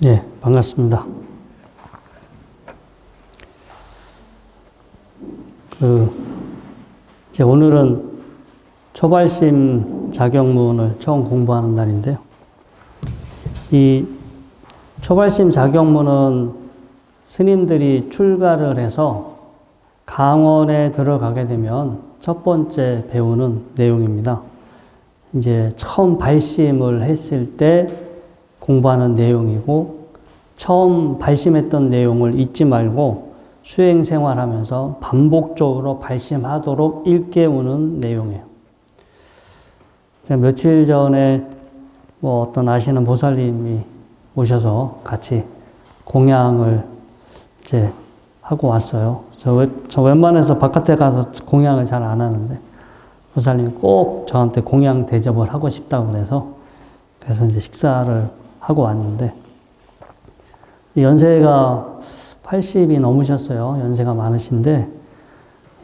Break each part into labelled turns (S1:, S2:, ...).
S1: 예, 반갑습니다. 이제 오늘은 초발심 자격문을 처음 공부하는 날인데요. 이 초발심 자격문은 스님들이 출가를 해서 강원에 들어가게 되면 첫 번째 배우는 내용입니다. 이제 처음 발심을 했을 때 공부하는 내용이고, 처음 발심했던 내용을 잊지 말고 수행 생활하면서 반복적으로 발심하도록 일깨우는 내용이에요. 제가 며칠 전에 어떤 아시는 보살님이 오셔서 같이 공양을 이제 하고 왔어요. 저 웬만해서 바깥에 가서 공양을 잘 안 하는데, 보살님이 꼭 저한테 공양 대접을 하고 싶다고 그래서 이제 식사를 하고 왔는데, 연세가 80이 넘으셨어요. 연세가 많으신데,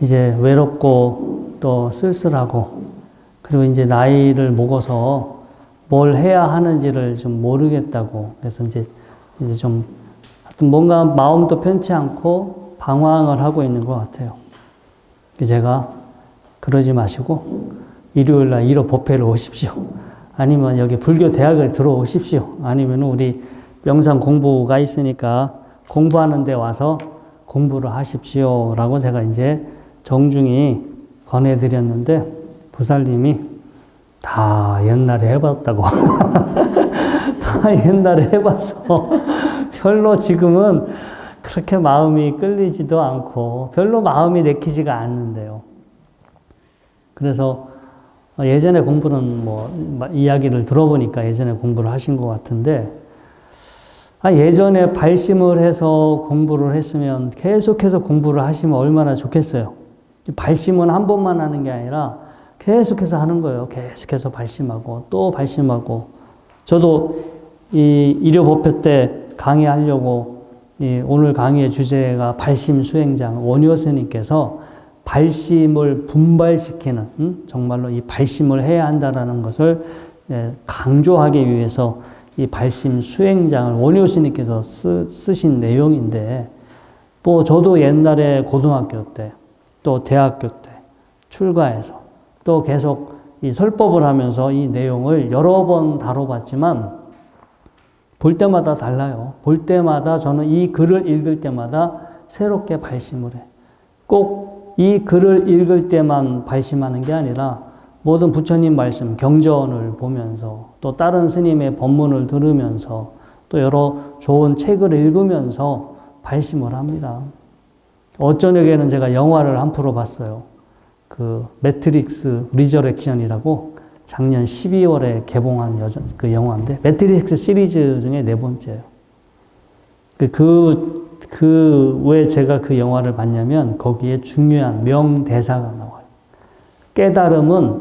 S1: 이제 외롭고 또 쓸쓸하고, 그리고 이제 나이를 먹어서 뭘 해야 하는지를 좀 모르겠다고, 그래서 이제 좀, 하여튼 뭔가 마음도 편치 않고 방황을 하고 있는 것 같아요. 제가 그러지 마시고, 일요일 날 1호 법회를 오십시오. 아니면 여기 불교 대학을 들어오십시오. 아니면 우리 명상 공부가 있으니까 공부하는 데 와서 공부를 하십시오. 라고 제가 이제 정중히 권해드렸는데, 보살님이 다 옛날에 해봤다고. 다 옛날에 해봐서 별로 지금은 그렇게 마음이 끌리지도 않고 별로 마음이 내키지가 않는데요. 그래서 예전에 공부는 이야기를 들어보니까 예전에 공부를 하신 것 같은데, 예전에 발심을 해서 공부를 했으면 계속해서 공부를 하시면 얼마나 좋겠어요. 발심은 한 번만 하는 게 아니라 계속해서 하는 거예요. 계속해서 발심하고 또 발심하고. 저도 이 일요법회 때 강의하려고 오늘 강의의 주제가 발심 수행장 원효 스님께서 발심을 분발시키는, 정말로 이 발심을 해야 한다는 것을 강조하기 위해서 이 발심 수행장을 원효 스님께서 쓰신 내용인데, 저도 옛날에 고등학교 때, 또 대학교 때 출가해서 또 계속 이 설법을 하면서 이 내용을 여러 번 다뤄봤지만, 볼 때마다 달라요. 볼 때마다 저는 이 글을 읽을 때마다 새롭게 발심을 해. 꼭 이 글을 읽을 때만 발심하는 게 아니라 모든 부처님 말씀, 경전을 보면서 또 다른 스님의 법문을 들으면서 또 여러 좋은 책을 읽으면서 발심을 합니다. 어쩌녁에는 제가 영화를 한 프로 봤어요. 그 매트릭스 리저렉션이라고 작년 12월에 개봉한 그 영화인데, 매트릭스 시리즈 중에 4번째예요. 왜 제가 그 영화를 봤냐면 거기에 중요한 명대사가 나와요. 깨달음은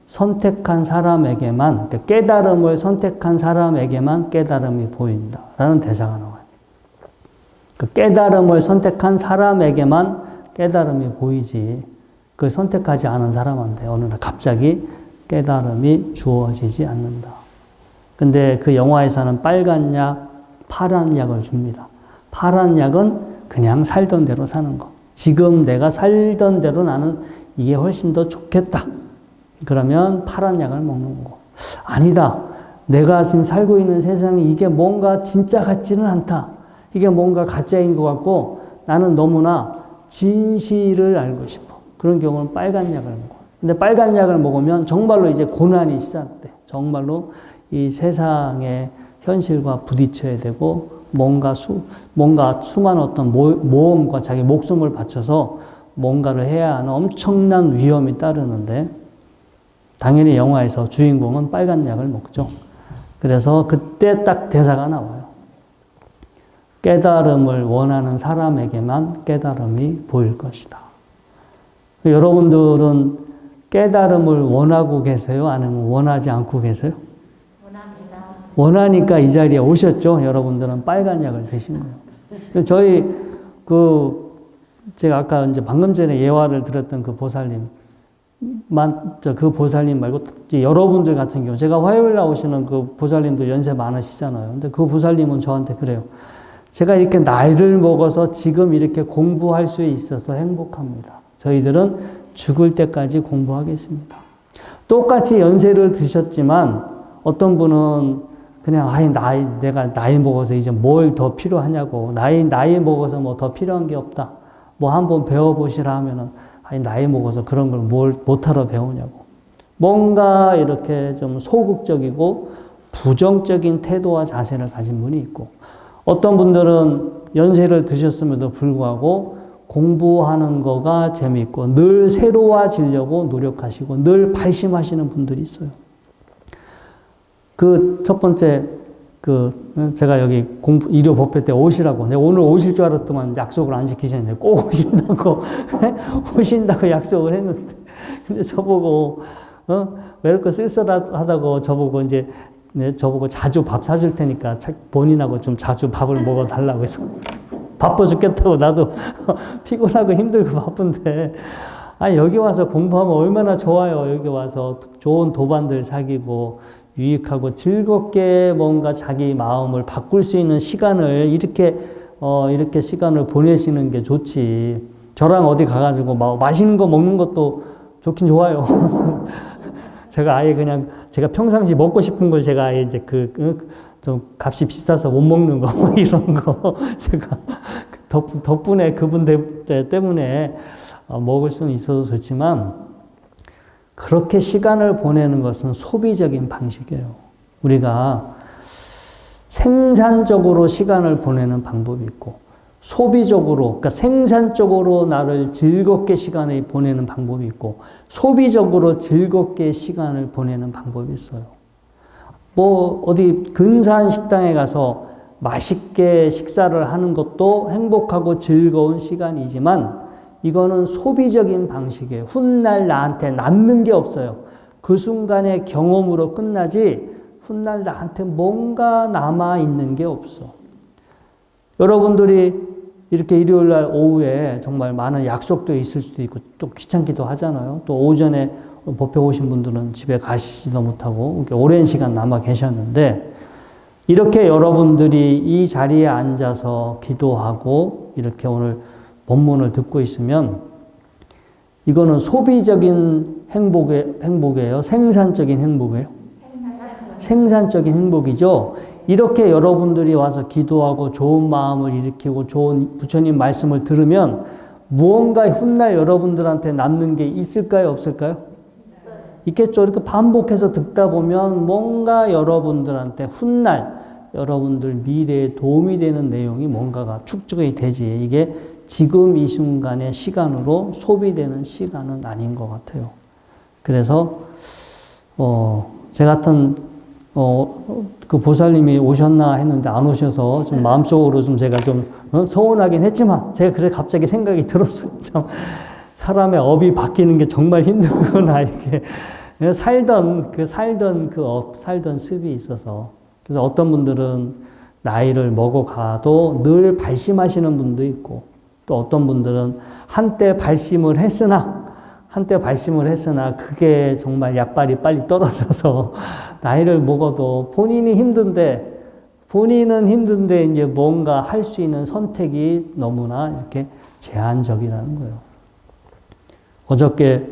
S1: 선택한 사람에게만, 그러니까 깨달음을 선택한 사람에게만 깨달음이 보인다 라는 대사가 나와요. 그 깨달음을 선택한 사람에게만 깨달음이 보이지, 그 선택하지 않은 사람한테 어느 날 갑자기 깨달음이 주어지지 않는다. 근데 그 영화에서는 빨간 약, 파란 약을 줍니다. 파란 약은 그냥 살던 대로 사는 거. 지금 내가 살던 대로 나는 이게 훨씬 더 좋겠다. 그러면 파란 약을 먹는 거. 아니다. 내가 지금 살고 있는 세상이 이게 뭔가 진짜 같지는 않다. 이게 뭔가 가짜인 것 같고 나는 너무나 진실을 알고 싶어. 그런 경우는 빨간 약을 먹어. 근데 빨간 약을 먹으면 정말로 이제 고난이 시작돼. 정말로 이 세상의 현실과 부딪혀야 되고, 뭔가 수많은 어떤 모험과 자기 목숨을 바쳐서 뭔가를 해야 하는 엄청난 위험이 따르는데, 당연히 영화에서 주인공은 빨간 약을 먹죠. 그래서 그때 딱 대사가 나와요. 깨달음을 원하는 사람에게만 깨달음이 보일 것이다. 여러분들은 깨달음을 원하고 계세요? 아니면 원하지 않고 계세요? 원하니까 이 자리에 오셨죠? 여러분들은 빨간 약을 드신 거예요. 제가 아까 이제 방금 전에 예화를 들었던 그 보살님, 그 보살님 말고 여러분들 같은 경우 제가 화요일 나오시는 그 보살님들 연세 많으시잖아요. 근데 그 보살님은 저한테 그래요. 제가 이렇게 나이를 먹어서 지금 이렇게 공부할 수 있어서 행복합니다. 저희들은 죽을 때까지 공부하겠습니다. 똑같이 연세를 드셨지만 어떤 분은 그냥 내가 나이 먹어서 이제 뭘 더 필요하냐고 나이 먹어서 뭐 더 필요한 게 없다. 뭐 한번 배워보시라 하면은 나이 먹어서 그런 걸 뭘 못하러 배우냐고. 뭔가 이렇게 좀 소극적이고 부정적인 태도와 자세를 가진 분이 있고 어떤 분들은 연세를 드셨음에도 불구하고 공부하는 거가 재미있고 늘 새로워지려고 노력하시고 늘 발심하시는 분들이 있어요. 그 첫 번째 제가 여기 일요 법회 때 오시라고. 내가 오늘 오실 줄 알았더만 약속을 안 지키셨는데 꼭 오신다고 약속을 했는데. 근데 저보고, 왜 이렇게 쓸쓸하다고 저보고 저보고 자주 밥 사줄 테니까 본인하고 좀 자주 밥을 먹어달라고 해서. 바빠 죽겠다고 나도 피곤하고 힘들고 바쁜데. 여기 와서 공부하면 얼마나 좋아요. 여기 와서 좋은 도반들 사귀고, 유익하고 즐겁게 뭔가 자기 마음을 바꿀 수 있는 시간을 이렇게 시간을 보내시는 게 좋지. 저랑 어디 가가지고 맛있는 거 먹는 것도 좋긴 좋아요. 제가 아예 그냥 제가 평상시 먹고 싶은 걸 제가 아예 이제 좀 값이 비싸서 못 먹는 거 이런 거 제가 덕분에 그분 때문에 먹을 수는 있어도 좋지만 그렇게 시간을 보내는 것은 소비적인 방식이에요. 우리가 생산적으로 시간을 보내는 방법이 있고 소비적으로, 그러니까 생산적으로 나를 즐겁게 시간을 보내는 방법이 있고 소비적으로 즐겁게 시간을 보내는 방법이 있어요. 뭐 어디 근사한 식당에 가서 맛있게 식사를 하는 것도 행복하고 즐거운 시간이지만 이거는 소비적인 방식이에요. 훗날 나한테 남는 게 없어요. 그 순간의 경험으로 끝나지 훗날 나한테 뭔가 남아있는 게 없어. 여러분들이 이렇게 일요일 날 오후에 정말 많은 약속도 있을 수도 있고 또 귀찮기도 하잖아요. 또 오전에 법회 오신 분들은 집에 가시지도 못하고 이렇게 오랜 시간 남아 계셨는데 이렇게 여러분들이 이 자리에 앉아서 기도하고 이렇게 오늘 본문을 듣고 있으면 이거는 소비적인 행복이에요? 생산적인 행복이에요? 생산적인 행복이죠. 이렇게 여러분들이 와서 기도하고 좋은 마음을 일으키고 좋은 부처님 말씀을 들으면 무언가 훗날 여러분들한테 남는 게 있을까요? 없을까요? 있겠죠. 이렇게 반복해서 듣다 보면 뭔가 여러분들한테 훗날 여러분들 미래에 도움이 되는 내용이 뭔가가 축적이 되지. 이게 지금 이 순간의 시간으로 소비되는 시간은 아닌 것 같아요. 그래서 제 같은 그 보살님이 오셨나 했는데 안 오셔서 좀 마음속으로 좀 제가 좀 서운하긴 했지만 제가 그래 갑자기 생각이 들었어요. 참 사람의 업이 바뀌는 게 정말 힘들구나 이게 살던 습이 있어서 그래서 어떤 분들은 나이를 먹어가도 늘 발심하시는 분도 있고 또 어떤 분들은 한때 발심을 했으나 그게 정말 약발이 빨리 떨어져서 나이를 먹어도 본인은 힘든데 이제 뭔가 할 수 있는 선택이 너무나 이렇게 제한적이라는 거예요. 어저께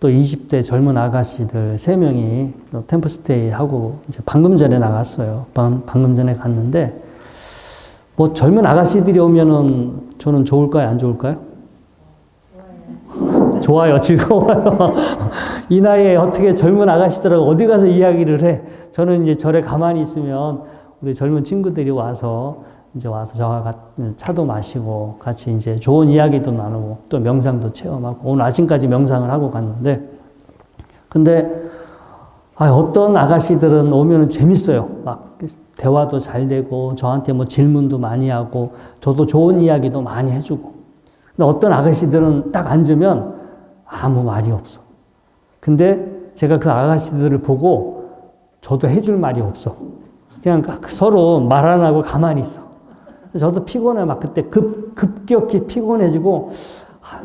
S1: 또 20대 젊은 아가씨들 3명이 템플스테이 하고 이제 방금 전에 나갔어요. 방금 전에 갔는데 뭐 젊은 아가씨들이 오면은 저는 좋을까요? 안 좋을까요? 좋아요. 즐거워요. 이 나이에 어떻게 젊은 아가씨들하고 어디 가서 이야기를 해. 저는 이제 절에 가만히 있으면 우리 젊은 친구들이 와서 저와 차도 마시고 같이 이제 좋은 이야기도 나누고 또 명상도 체험하고 오늘 아침까지 명상을 하고 갔는데 근데 어떤 아가씨들은 오면은 재밌어요. 막 대화도 잘 되고 저한테 뭐 질문도 많이 하고 저도 좋은 이야기도 많이 해주고 근데 어떤 아가씨들은 딱 앉으면 아무 말이 없어. 근데 제가 그 아가씨들을 보고 저도 해줄 말이 없어. 그냥 서로 말 안 하고 가만히 있어. 저도 피곤해. 막 그때 급격히 피곤해지고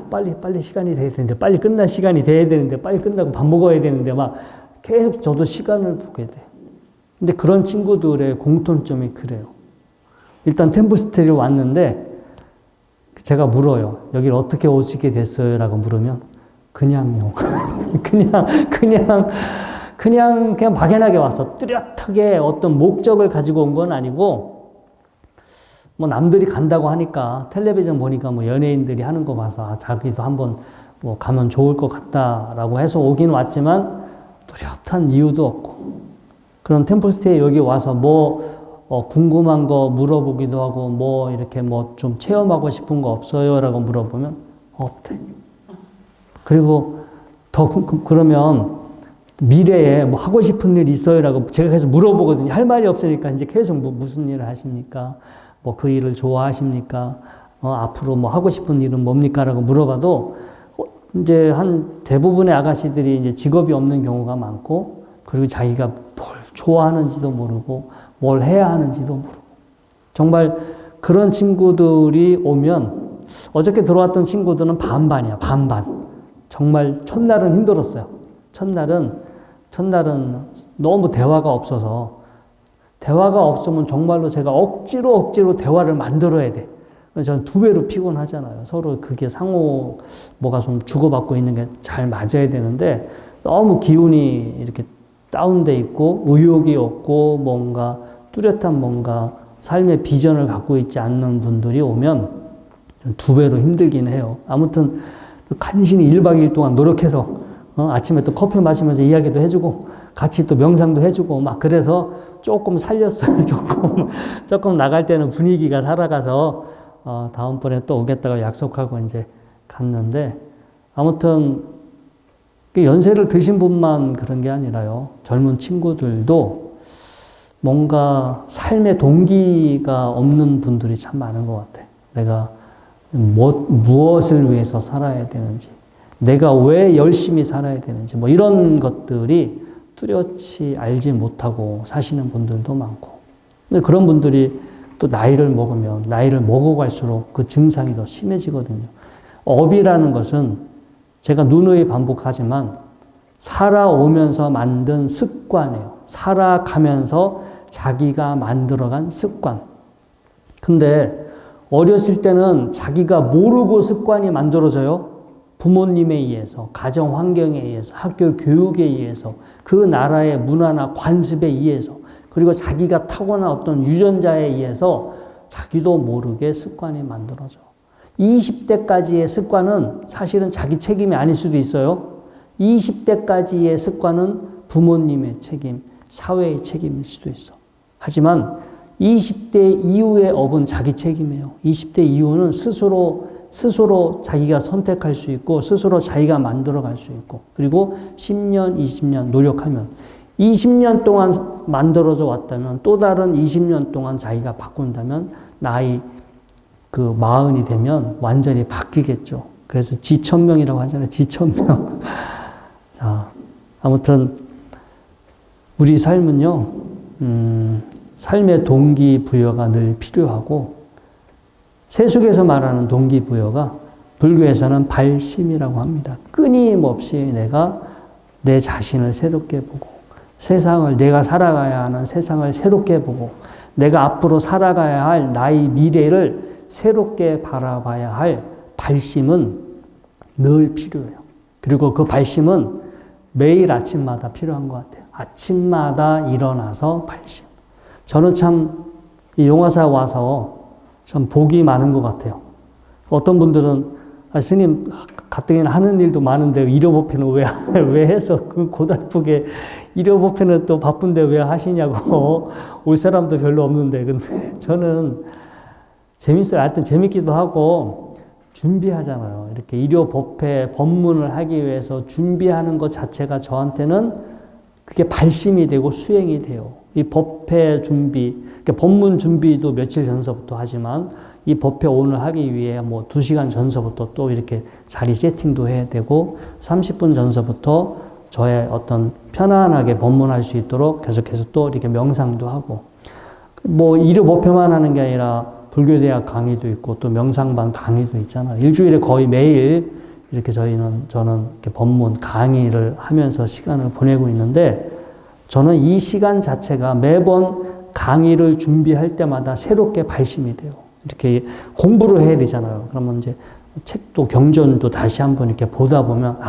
S1: 빨리 시간이 돼야 되는데, 빨리 끝날 시간이 돼야 되는데, 빨리 끝나고 밥 먹어야 되는데, 막 계속 저도 시간을 보게 돼. 근데 그런 친구들의 공통점이 그래요. 일단 템플스테이를 왔는데, 제가 물어요. 여기를 어떻게 오시게 됐어요? 라고 물으면, 그냥요. 그냥 막연하게 왔어. 뚜렷하게 어떤 목적을 가지고 온 건 아니고, 뭐 남들이 간다고 하니까 텔레비전 보니까 뭐 연예인들이 하는 거 봐서 자기도 한번 뭐 가면 좋을 것 같다라고 해서 오긴 왔지만 뚜렷한 이유도 없고, 그럼 템플스테이 여기 와서 뭐 궁금한 거 물어보기도 하고, 뭐 이렇게 뭐 좀 체험하고 싶은 거 없어요? 라고 물어보면 없대. 그리고 그러면 미래에 뭐 하고 싶은 일 있어요? 라고 제가 계속 물어보거든요. 할 말이 없으니까 이제 계속 무슨 일을 하십니까? 뭐 그 일을 좋아하십니까? 앞으로 뭐 하고 싶은 일은 뭡니까? 라고 물어봐도 이제 한 대부분의 아가씨들이 이제 직업이 없는 경우가 많고, 그리고 자기가 뭘 좋아하는지도 모르고 뭘 해야 하는지도 모르고, 정말 그런 친구들이 오면, 어저께 들어왔던 친구들은 반반이야. 반반. 정말 첫날은 힘들었어요. 첫날은 너무 대화가 없어서, 대화가 없으면 정말로 제가 억지로 대화를 만들어야 돼. 저는 두 배로 피곤하잖아요. 서로 그게 상호 뭐가 좀 주고받고 있는 게 잘 맞아야 되는데, 너무 기운이 이렇게 다운돼 있고 의욕이 없고 뭔가 뚜렷한 뭔가 삶의 비전을 갖고 있지 않는 분들이 오면 두 배로 힘들긴 해요. 아무튼 간신히 1박 2일 동안 노력해서 아침에 또 커피 마시면서 이야기도 해주고 같이 또 명상도 해주고 막 그래서 조금 살렸어요. 조금 나갈 때는 분위기가 살아가서 다음번에 또 오겠다고 약속하고 이제 갔는데, 아무튼 연세를 드신 분만 그런 게 아니라요. 젊은 친구들도 뭔가 삶의 동기가 없는 분들이 참 많은 것 같아. 내가 무엇을 위해서 살아야 되는지, 내가 왜 열심히 살아야 되는지, 뭐 이런 것들이 뚜렷이 알지 못하고 사시는 분들도 많고, 근데 그런 분들이 또 나이를 먹으면 나이를 먹어갈수록 그 증상이 더 심해지거든요. 업이라는 것은 제가 누누이 반복하지만 살아오면서 만든 습관이에요. 살아가면서 자기가 만들어간 습관. 근데 어렸을 때는 자기가 모르고 습관이 만들어져요. 부모님에 의해서, 가정 환경에 의해서, 학교 교육에 의해서, 그 나라의 문화나 관습에 의해서, 그리고 자기가 타고난 어떤 유전자에 의해서 자기도 모르게 습관이 만들어져. 20대까지의 습관은 사실은 자기 책임이 아닐 수도 있어요. 20대까지의 습관은 부모님의 책임, 사회의 책임일 수도 있어. 하지만 20대 이후의 업은 자기 책임이에요. 20대 이후는 스스로 자기가 선택할 수 있고, 스스로 자기가 만들어갈 수 있고, 그리고 10년, 20년 노력하면 20년 동안 만들어져 왔다면 또 다른 20년 동안 자기가 바꾼다면 나이 그 40이 되면 완전히 바뀌겠죠. 그래서 지천명이라고 하잖아요. 지천명. 자, 아무튼 우리 삶은요, 삶의 동기부여가 늘 필요하고, 세속에서 말하는 동기부여가 불교에서는 발심이라고 합니다. 끊임없이 내가 내 자신을 새롭게 보고, 세상을, 내가 살아가야 하는 세상을 새롭게 보고, 내가 앞으로 살아가야 할 나의 미래를 새롭게 바라봐야 할 발심은 늘 필요해요. 그리고 그 발심은 매일 아침마다 필요한 것 같아요. 아침마다 일어나서 발심. 저는 참 이 용화사 와서 참 복이 많은 것 같아요. 어떤 분들은 스님 가뜩이나 하는 일도 많은데 일요법회는 왜 해서 그 고달프게 일요법회는 또 바쁜데 왜 하시냐고 올 사람도 별로 없는데, 근데 저는 재밌어요. 하여튼 재밌기도 하고 준비하잖아요. 이렇게 일요법회 법문을 하기 위해서 준비하는 것 자체가 저한테는 그게 발심이 되고 수행이 돼요. 이 법회 준비, 그러니까 법문 준비도 며칠 전서부터 하지만 이 법회 오늘 하기 위해 뭐 2시간 전서부터 또 이렇게 자리 세팅도 해야 되고, 30분 전서부터 저의 어떤 편안하게 법문할 수 있도록 계속해서 또 이렇게 명상도 하고, 뭐 일요법회만 하는 게 아니라 불교대학 강의도 있고 또 명상반 강의도 있잖아요. 일주일에 거의 매일 이렇게 저는 이렇게 법문 강의를 하면서 시간을 보내고 있는데 저는 이 시간 자체가 매번 강의를 준비할 때마다 새롭게 발심이 돼요. 이렇게 공부를 해야 되잖아요. 그러면 이제 책도 경전도 다시 한번 이렇게 보다 보면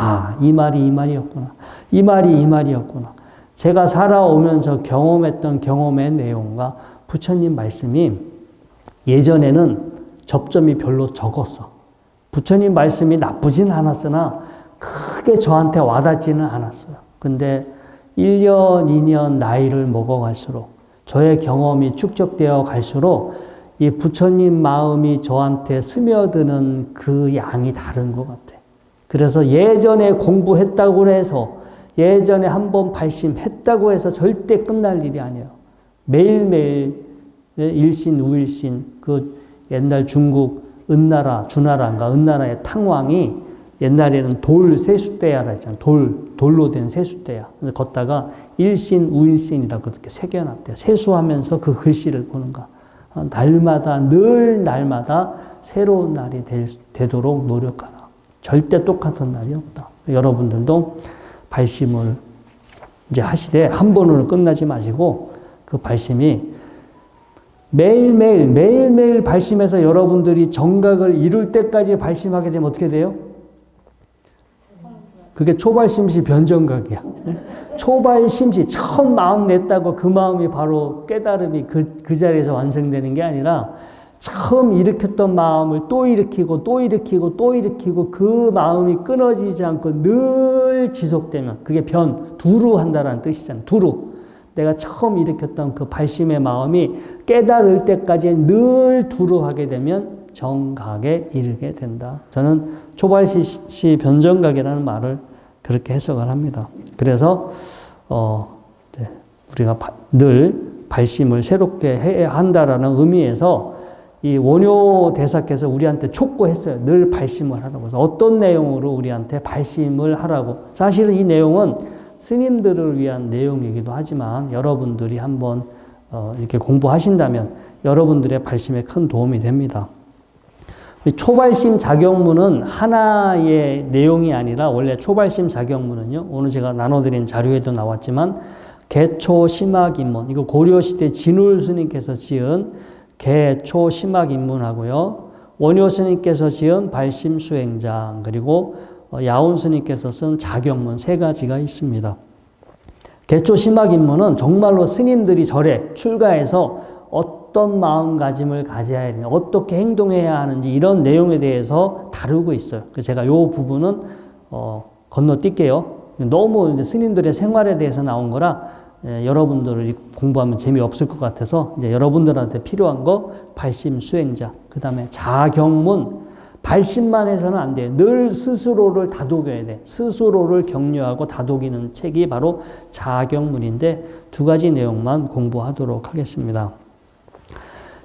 S1: 이 말이 이 말이었구나. 이 말이 이 말이었구나. 제가 살아오면서 경험했던 경험의 내용과 부처님 말씀이 예전에는 접점이 별로 적었어. 부처님 말씀이 나쁘진 않았으나 크게 저한테 와닿지는 않았어요. 근데 1년, 2년 나이를 먹어갈수록 저의 경험이 축적되어 갈수록 이 부처님 마음이 저한테 스며드는 그 양이 다른 것 같아. 그래서 예전에 공부했다고 해서 예전에 한번 발심했다고 해서 절대 끝날 일이 아니에요. 매일매일 일신, 우일신, 그 옛날 중국 은나라, 주나라인가 은나라의 탕왕이 옛날에는 돌 세숫대야라 했잖아요. 돌로 된 세숫대야. 걷다가 일신, 우일신이라고 그렇게 새겨놨대요. 세수하면서 그 글씨를 보는가. 날마다 새로운 날이 되도록 노력하라. 절대 똑같은 날이 없다. 여러분들도 발심을 이제 하시되 한 번으로 끝나지 마시고 그 발심이 매일매일 발심해서 여러분들이 정각을 이룰 때까지 발심하게 되면 어떻게 돼요? 그게 초발심시 변정각이야. 초발심시 처음 마음 냈다고 그 마음이 바로 깨달음이 그 자리에서 완성되는 게 아니라 처음 일으켰던 마음을 또 일으키고 그 마음이 끊어지지 않고 늘 지속되면 그게 두루한다라는 뜻이잖아요. 두루. 내가 처음 일으켰던 그 발심의 마음이 깨달을 때까지 늘 두루하게 되면 정각에 이르게 된다. 저는 초발시 변정각이라는 말을 그렇게 해석을 합니다. 그래서 우리가 늘 발심을 새롭게 해야 한다라는 의미에서 이 원효 대사께서 우리한테 촉구했어요. 늘 발심을 하라고. 그래서 어떤 내용으로 우리한테 발심을 하라고. 사실은 이 내용은 스님들을 위한 내용이기도 하지만 여러분들이 한번 이렇게 공부하신다면 여러분들의 발심에 큰 도움이 됩니다. 초발심 자격문은 하나의 내용이 아니라 원래 초발심 자격문은요. 오늘 제가 나눠드린 자료에도 나왔지만 개초심학입문, 이거 고려시대 진울 스님께서 지은 개초심학입문하고요. 원효 스님께서 지은 발심수행장, 그리고 야온 스님께서 쓴 자격문 세 가지가 있습니다. 개초심학입문은 정말로 스님들이 절에 출가해서 어떤 마음가짐을 가져야 하느냐, 어떻게 행동해야 하는지 이런 내용에 대해서 다루고 있어요. 그래서 제가 이 부분은 건너뛸게요. 너무 이제 스님들의 생활에 대해서 나온 거라 여러분들이 공부하면 재미없을 것 같아서 이제 여러분들한테 필요한 거 발심 수행자, 그 다음에 자경문, 발심만 해서는 안 돼요. 늘 스스로를 다독여야 돼. 스스로를 격려하고 다독이는 책이 바로 자경문인데 두 가지 내용만 공부하도록 하겠습니다.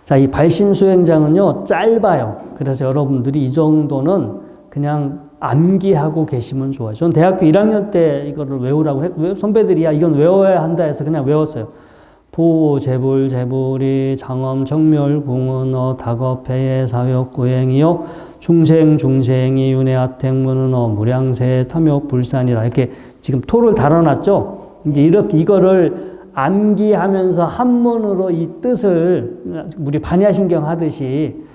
S1: 자, 이 발심수행장은요, 짧아요. 그래서 여러분들이 이 정도는 그냥 암기하고 계시면 좋아요. 전 대학교 1학년 때 이거를 외우라고 선배들이야, 이건 외워야 한다 해서 그냥 외웠어요. 부, 재불, 재불이, 장엄, 정멸, 궁은어, 다거패의 사욕, 구행이요, 중생이, 윤회하택문은어, 무량세, 탐욕, 불산이라 이렇게 지금 토를 달아놨죠? 이제 이거를 암기하면서 한문으로 이 뜻을 우리 반야신경 하듯이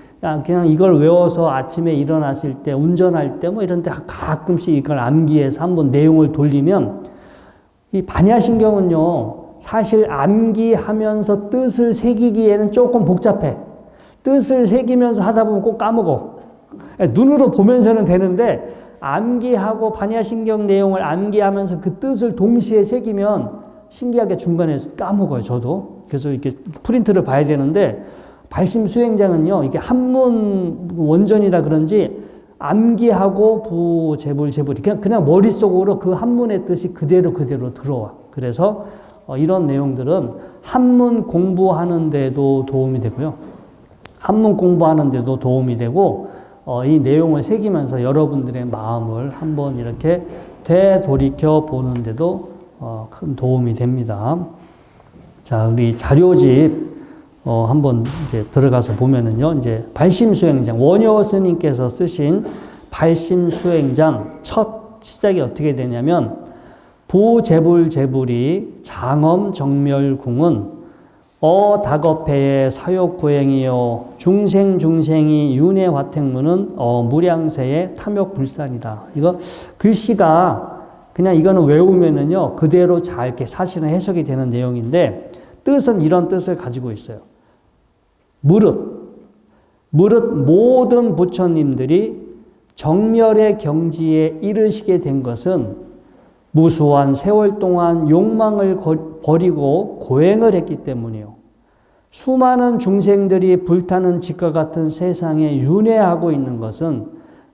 S1: 그냥 이걸 외워서 아침에 일어났을 때 운전할 때 뭐 이런 데 가끔씩 이걸 암기해서 한번 내용을 돌리면 이 반야신경은요 사실 암기하면서 뜻을 새기기에는 조금 복잡해. 뜻을 새기면서 하다 보면 꼭 까먹어. 눈으로 보면서는 되는데 암기하고 반야신경 내용을 암기하면서 그 뜻을 동시에 새기면 신기하게 중간에 까먹어요, 저도. 그래서 이렇게 프린트를 봐야 되는데, 발심 수행장은요, 이게 한문 원전이라 그런지 암기하고 부, 재불, 재불이 그냥 머릿속으로 그 한문의 뜻이 그대로 들어와. 그래서 이런 내용들은 한문 공부하는 데도 도움이 되고요. 한문 공부하는 데도 도움이 되고, 이 내용을 새기면서 여러분들의 마음을 한번 이렇게 되돌이켜 보는데도 큰 도움이 됩니다. 자, 우리 자료집 한번 이제 들어가서 보면은요, 이제 발심수행장, 원효 스님께서 쓰신 발심수행장 첫 시작이 어떻게 되냐면, 부재불재불이 장엄정멸궁은 어다거패의 사욕고행이요 중생중생이 윤회화택문은 무량세의 탐욕불산이라. 이거 글씨가 그냥 이거는 외우면은요 그대로 잘 이렇게 사실은 해석이 되는 내용인데, 뜻은 이런 뜻을 가지고 있어요. 무릇 모든 부처님들이 정멸의 경지에 이르시게 된 것은 무수한 세월 동안 욕망을 버리고 고행을 했기 때문이요. 수많은 중생들이 불타는 짓과 같은 세상에 윤회하고 있는 것은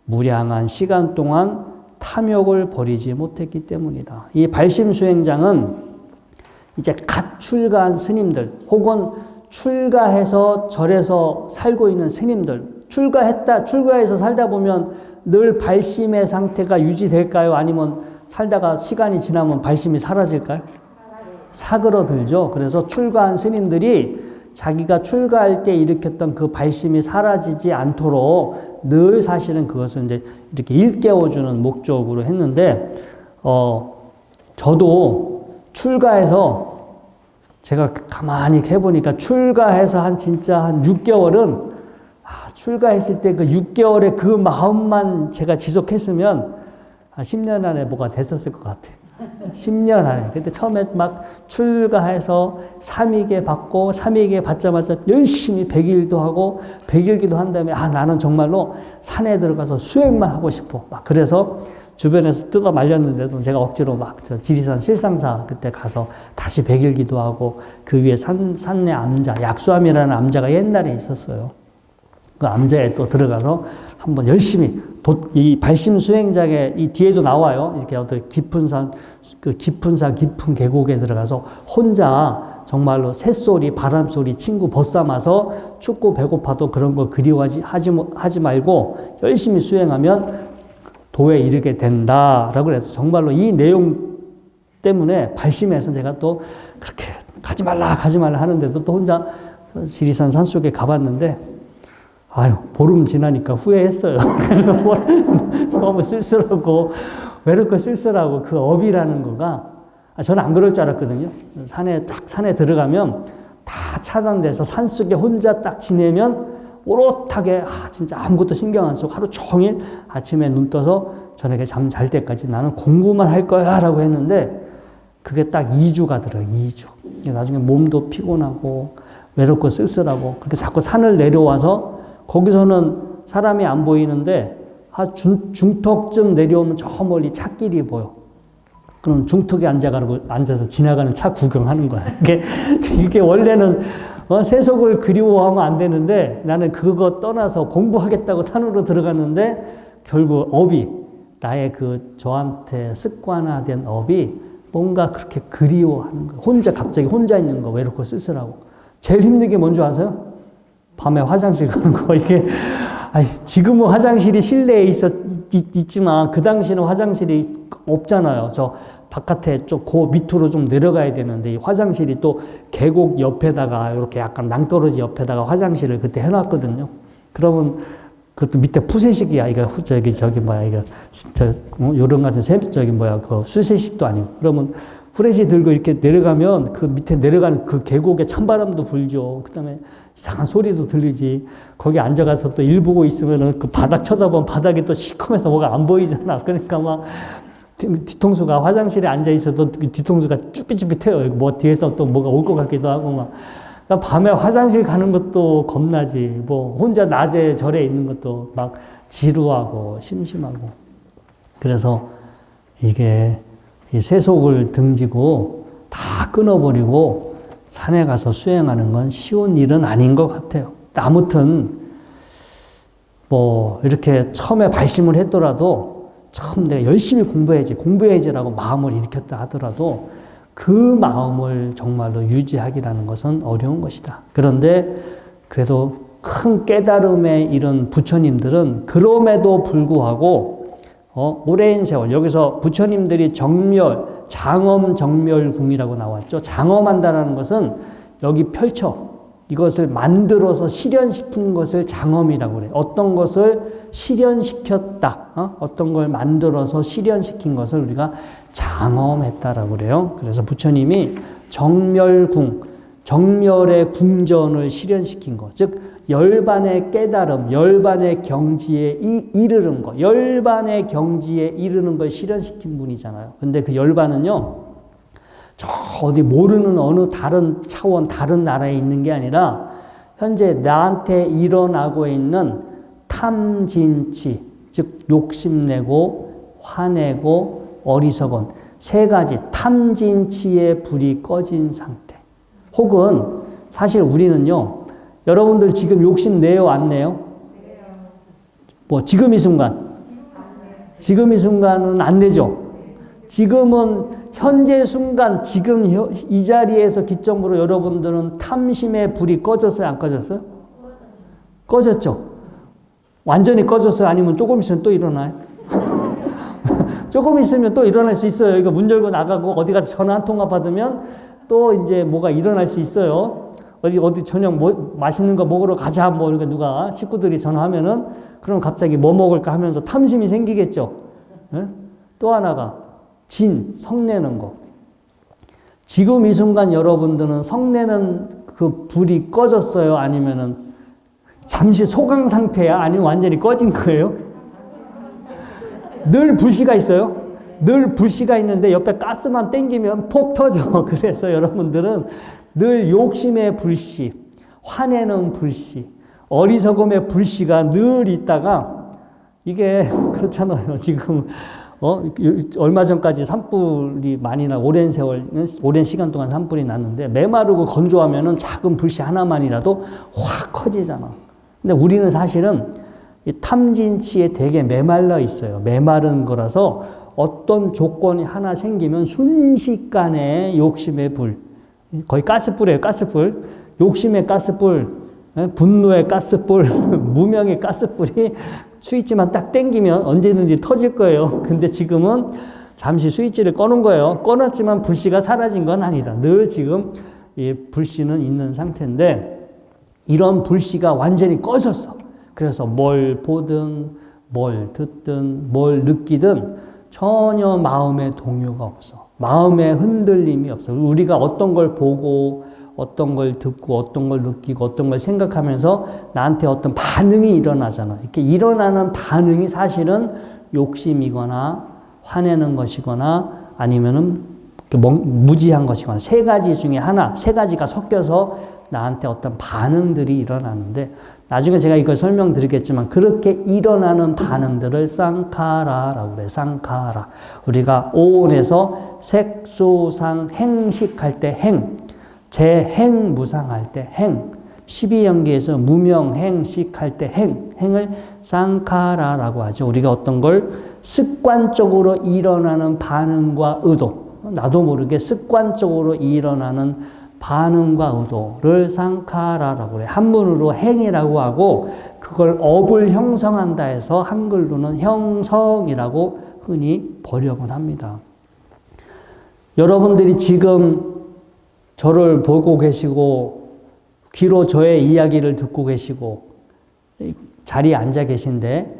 S1: 무량한 시간 동안 탐욕을 버리지 못했기 때문이다. 이 발심수행장은 이제 갓 출가한 스님들 혹은 출가해서 절에서 살고 있는 스님들, 출가해서 살다 보면 늘 발심의 상태가 유지될까요? 아니면 살다가 시간이 지나면 발심이 사라질까요? 사그러들죠. 그래서 출가한 스님들이 자기가 출가할 때 일으켰던 그 발심이 사라지지 않도록 늘 사실은 그것을 이제 이렇게 일깨워주는 목적으로 했는데, 저도 출가해서 제가 가만히 해보니까 출가해서 진짜 한 6개월은 출가했을 때 그 6개월의 그 마음만 제가 지속했으면 10년 안에 뭐가 됐었을 것 같아요. 10년 안에. 그때 처음에 막 출가해서 삼위계 받고, 삼위계 받자마자 열심히 100일도 하고, 100일기도 한 다음에, 나는 정말로 산에 들어가서 수행만 하고 싶어. 막 그래서 주변에서 뜯어 말렸는데도 제가 억지로 지리산 실상사 그때 가서 다시 100일기도 하고, 그 위에 산내 암자, 약수암이라는 암자가 옛날에 있었어요. 그 암자에 또 들어가서 한번 열심히 이 발심 수행장에 이 뒤에도 나와요. 이렇게 어떤 깊은 깊은 계곡에 들어가서 혼자 정말로 새소리, 바람소리, 친구 벗삼아서 춥고 배고파도 그런 거 하지 말고 열심히 수행하면 도에 이르게 된다라고 해서 정말로 이 내용 때문에 발심해서 제가 또 그렇게 가지 말라 하는데도 또 혼자 지리산 산속에 가봤는데, 보름 지나니까 후회했어요. 너무 쓸쓸하고, 외롭고 쓸쓸하고, 그 업이라는 거가, 저는 안 그럴 줄 알았거든요. 산에 들어가면 다 차단돼서 산속에 혼자 딱 지내면 오롯하게, 진짜 아무것도 신경 안 쓰고 하루 종일 아침에 눈 떠서 저녁에 잠 잘 때까지 나는 공부만 할 거야 라고 했는데, 그게 딱 2주가 들어요, 2주. 나중에 몸도 피곤하고, 외롭고 쓸쓸하고, 그렇게 자꾸 산을 내려와서 거기서는 사람이 안 보이는데 중턱쯤 내려오면 저 멀리 찻길이 보여. 그럼 중턱에 앉아서 지나가는 차 구경하는 거야. 이게 원래는 세속을 그리워하면 안 되는데, 나는 그거 떠나서 공부하겠다고 산으로 들어갔는데 결국 나의 저한테 습관화된 업이 뭔가 그렇게 그리워하는 거야. 갑자기 혼자 있는 거, 외롭고 쓸쓸하고. 제일 힘든 게 뭔지 아세요? 밤에 화장실 가는 거. 이게 지금은 화장실이 실내에 있지만 그 당시에는 화장실이 없잖아요. 저 바깥에 그 밑으로 좀 내려가야 되는데, 이 화장실이 또 계곡 옆에다가 이렇게 약간 낭떠러지 옆에다가 화장실을 그때 해놨거든요. 그러면 그것도 밑에 푸세식이야. 이거 요런 같은 그 수세식도 아니고. 그러면 후레쉬 들고 이렇게 내려가면 그 밑에 내려가는 그 계곡에 찬바람도 불죠. 그 다음에 이상한 소리도 들리지. 거기 앉아가서 또 일 보고 있으면은 그 바닥 쳐다보면 바닥이 또 시커매서 뭐가 안 보이잖아. 그러니까 막 뒤통수가, 화장실에 앉아 있어도 뒤통수가 쭈삣쭈삣해요. 뭐 뒤에서 또 뭐가 올 것 같기도 하고 막. 그러니까 밤에 화장실 가는 것도 겁나지. 혼자 낮에 절에 있는 것도 막 지루하고 심심하고. 그래서 이게 이 세속을 등지고 다 끊어버리고 산에 가서 수행하는 건 쉬운 일은 아닌 것 같아요. 아무튼 이렇게 처음에 발심을 했더라도, 처음 내가 열심히 공부해야지라고 마음을 일으켰다 하더라도 그 마음을 정말로 유지하기라는 것은 어려운 것이다. 그런데 그래도 큰 깨달음에 이른 부처님들은 그럼에도 불구하고 오랜 세월, 여기서 부처님들이 장엄정멸궁이라고 나왔죠. 장엄한다는 것은 여기 펼쳐, 이것을 만들어서 실현시킨 것을 장엄이라고 그래요. 어떤 것을 실현시켰다. 어떤 걸 만들어서 실현시킨 것을 우리가 장엄했다라고 그래요. 그래서 부처님이 정멸궁, 정멸의 궁전을 실현시킨 것. 즉, 열반의 깨달음, 열반의 경지에 이르는 것. 열반의 경지에 이르는 걸 실현시킨 분이잖아요. 근데 그 열반은요, 저 어디 모르는 어느 다른 차원, 다른 나라에 있는 게 아니라 현재 나한테 일어나고 있는 탐진치, 즉 욕심내고 화내고 어리석은 세 가지 탐진치의 불이 꺼진 상태. 혹은 사실 우리는요, 여러분들 지금 욕심내요, 안 내요? 뭐 지금 이 순간? 지금 이 순간은 안 내죠? 지금은 현재 순간 지금 이 자리에서 기점으로 여러분들은 탐심의 불이 꺼졌어요? 안 꺼졌어요? 꺼졌죠? 완전히 꺼졌어요? 아니면 조금 있으면 또 일어나요? 조금 있으면 또 일어날 수 있어요. 이거 문 열고 나가고 어디 가서 전화 한 통화 받으면 또 이제 뭐가 일어날 수 있어요. 어디 저녁 맛있는 거 먹으러 가자 뭐 이렇게 누가 식구들이 전화하면은 그럼 갑자기 뭐 먹을까 하면서 탐심이 생기겠죠. 네? 또 하나가 성내는 거. 지금 이 순간 여러분들은 성내는 그 불이 꺼졌어요? 아니면은 잠시 소강 상태야? 아니면 완전히 꺼진 거예요? 늘 불씨가 있어요? 늘 불씨가 있는데 옆에 가스만 땡기면 폭 터져. 그래서 여러분들은 늘 욕심의 불씨, 화내는 불씨, 어리석음의 불씨가 늘 있다가 이게 그렇잖아요. 지금 얼마 전까지 산불이 많이 오랜 시간 동안 산불이 났는데 메마르고 건조하면은 작은 불씨 하나만이라도 확 커지잖아. 근데 우리는 사실은 이 탐진치에 되게 메말라 있어요. 메마른 거라서 어떤 조건이 하나 생기면 순식간에 욕심의 불, 거의 가스불이에요, 가스불. 욕심의 가스불, 분노의 가스불, 무명의 가스불이 스위치만 딱 땡기면 언제든지 터질 거예요. 근데 지금은 잠시 스위치를 꺼놓은 거예요. 꺼놨지만 불씨가 사라진 건 아니다. 늘 지금 이 불씨는 있는 상태인데 이런 불씨가 완전히 꺼졌어. 그래서 뭘 보든 뭘 듣든 뭘 느끼든 전혀 마음의 동요가 없어. 마음의 흔들림이 없어. 우리가 어떤 걸 보고 어떤 걸 듣고 어떤 걸 느끼고 어떤 걸 생각하면서 나한테 어떤 반응이 일어나잖아. 이렇게 일어나는 반응이 사실은 욕심이거나 화내는 것이거나 아니면은 무지한 것이거나 세 가지 중에 하나, 세 가지가 섞여서 나한테 어떤 반응들이 일어나는데 나중에 제가 이걸 설명드리겠지만 그렇게 일어나는 반응들을 쌍카라라고 그래요. 쌍카라. 우리가 오온에서 색수상 행식할 때 행, 재행무상할 때 행, 12연기에서 무명행식할 때 행을 쌍카라라고 하죠. 우리가 어떤 걸 습관적으로 일어나는 반응과 의도, 나도 모르게 습관적으로 일어나는 반응과 의도를 쌍카라라고 그래요. 한문으로 행이라고 하고 그걸 업을 형성한다 해서 한글로는 형성이라고 흔히 번역을 합니다. 여러분들이 지금 저를 보고 계시고 귀로 저의 이야기를 듣고 계시고 자리에 앉아 계신데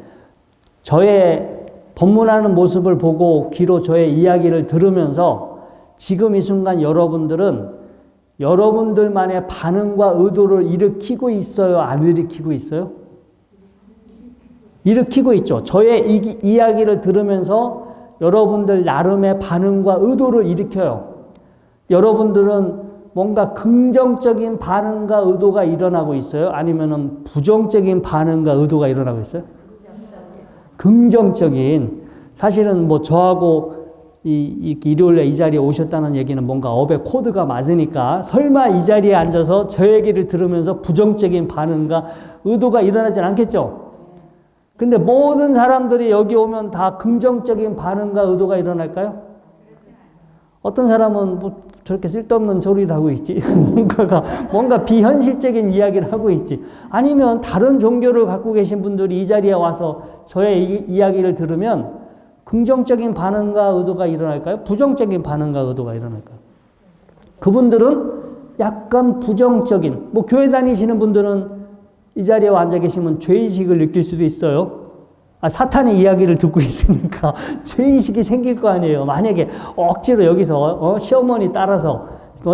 S1: 저의 법문하는 모습을 보고 귀로 저의 이야기를 들으면서 지금 이 순간 여러분들은 여러분들만의 반응과 의도를 일으키고 있어요? 안 일으키고 있어요? 일으키고 있죠. 저의 이야기를 들으면서 여러분들 나름의 반응과 의도를 일으켜요. 여러분들은 뭔가 긍정적인 반응과 의도가 일어나고 있어요? 아니면 부정적인 반응과 의도가 일어나고 있어요? 긍정적인. 사실은 뭐 저하고 일요일에 이 자리에 오셨다는 얘기는 뭔가 업의 코드가 맞으니까 설마 이 자리에 앉아서 저 얘기를 들으면서 부정적인 반응과 의도가 일어나진 않겠죠? 근데 모든 사람들이 여기 오면 다 긍정적인 반응과 의도가 일어날까요? 어떤 사람은 뭐 저렇게 쓸데없는 소리를 하고 있지. 뭔가 비현실적인 이야기를 하고 있지. 아니면 다른 종교를 갖고 계신 분들이 이 자리에 와서 저의 이야기를 들으면 긍정적인 반응과 의도가 일어날까요? 부정적인 반응과 의도가 일어날까요? 그분들은 약간 부정적인, 뭐 교회 다니시는 분들은 이 자리에 앉아 계시면 죄의식을 느낄 수도 있어요. 사탄의 이야기를 듣고 있으니까 죄의식이 생길 거 아니에요. 만약에 억지로 여기서 시어머니 따라서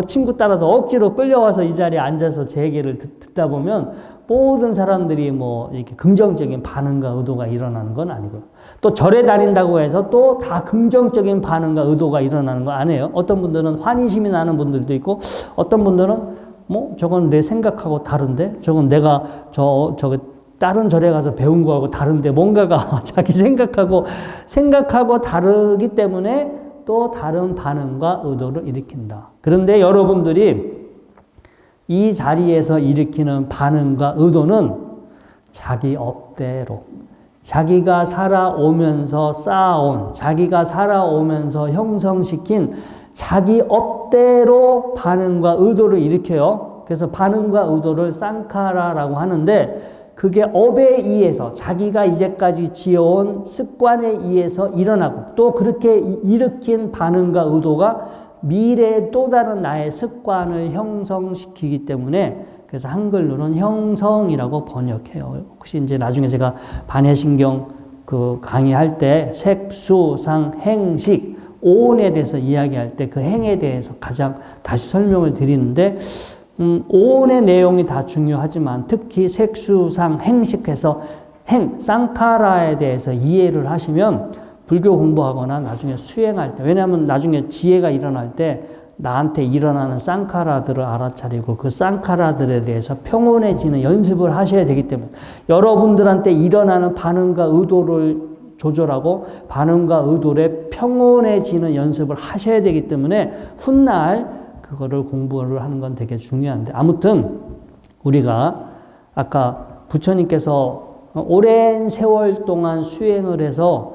S1: 친구 따라서 억지로 끌려와서 이 자리에 앉아서 제 얘기를 듣다 보면 모든 사람들이 뭐 이렇게 긍정적인 반응과 의도가 일어나는 건 아니고요. 또 절에 다닌다고 해서 또 다 긍정적인 반응과 의도가 일어나는 거 아니에요. 어떤 분들은 환희심이 나는 분들도 있고 어떤 분들은 뭐 저건 내 생각하고 다른데 저건 내가 저거 다른 절에 가서 배운 거하고 다른데 뭔가가 자기 생각하고 다르기 때문에 또 다른 반응과 의도를 일으킨다. 그런데 여러분들이 이 자리에서 일으키는 반응과 의도는 자기 업대로 자기가 살아오면서 쌓아온 자기가 살아오면서 형성시킨 자기 업대로 반응과 의도를 일으켜요. 그래서 반응과 의도를 쌍카라라고 하는데 그게 업에 의해서 자기가 이제까지 지어온 습관에 의해서 일어나고 또 그렇게 일으킨 반응과 의도가 미래의 또 다른 나의 습관을 형성시키기 때문에 그래서 한글로는 형성이라고 번역해요. 혹시 이제 나중에 제가 반야신경 그 강의할 때 색, 수, 상, 행식, 오온에 대해서 이야기할 때 그 행에 대해서 가장 다시 설명을 드리는데 오온의 내용이 다 중요하지만 특히 색, 수, 상, 행식해서 행, 쌍카라에 대해서 이해를 하시면 불교 공부하거나 나중에 수행할 때 왜냐하면 나중에 지혜가 일어날 때 나한테 일어나는 쌍카라들을 알아차리고 그 쌍카라들에 대해서 평온해지는 연습을 하셔야 되기 때문에 여러분들한테 일어나는 반응과 의도를 조절하고 반응과 의도를 평온해지는 연습을 하셔야 되기 때문에 훗날 그거를 공부를 하는 건 되게 중요한데 아무튼 우리가 아까 부처님께서 오랜 세월 동안 수행을 해서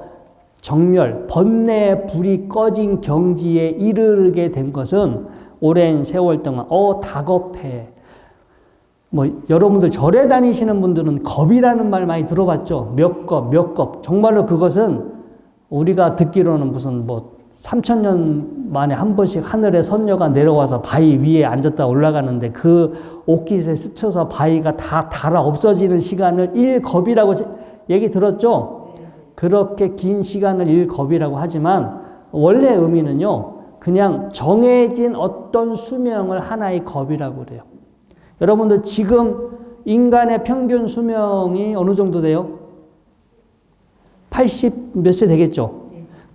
S1: 정멸, 번뇌의 불이 꺼진 경지에 이르게 된 것은 오랜 세월 동안 다겁해. 뭐 여러분들 절에 다니시는 분들은 겁이라는 말 많이 들어봤죠. 몇 겁. 정말로 그것은 우리가 듣기로는 무슨 뭐 3000년 만에 한 번씩 하늘에 선녀가 내려와서 바위 위에 앉았다 올라가는데 그 옷깃에 스쳐서 바위가 다 닳아 없어지는 시간을 일겁이라고 얘기 들었죠. 그렇게 긴 시간을 일겁이라고 하지만 원래 의미는요. 그냥 정해진 어떤 수명을 하나의 겁이라고 그래요. 여러분들 지금 인간의 평균 수명이 어느 정도 돼요? 80 몇 세 되겠죠?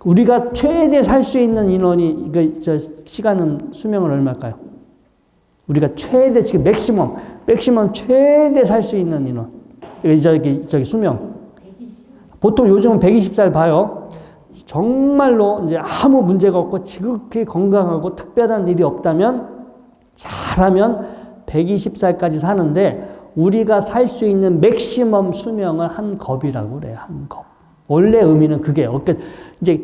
S1: 우리가 최대 살 수 있는 인원이 시간은 수명은 얼마일까요? 우리가 최대 지금 맥시멈 최대 살 수 있는 인원 저기 수명 보통 요즘은 120살 봐요. 정말로 이제 아무 문제가 없고 지극히 건강하고 특별한 일이 없다면 잘하면 120살까지 사는데 우리가 살 수 있는 맥시멈 수명을 한 겁이라고 그래요. 한 겁. 원래 의미는 그게 이제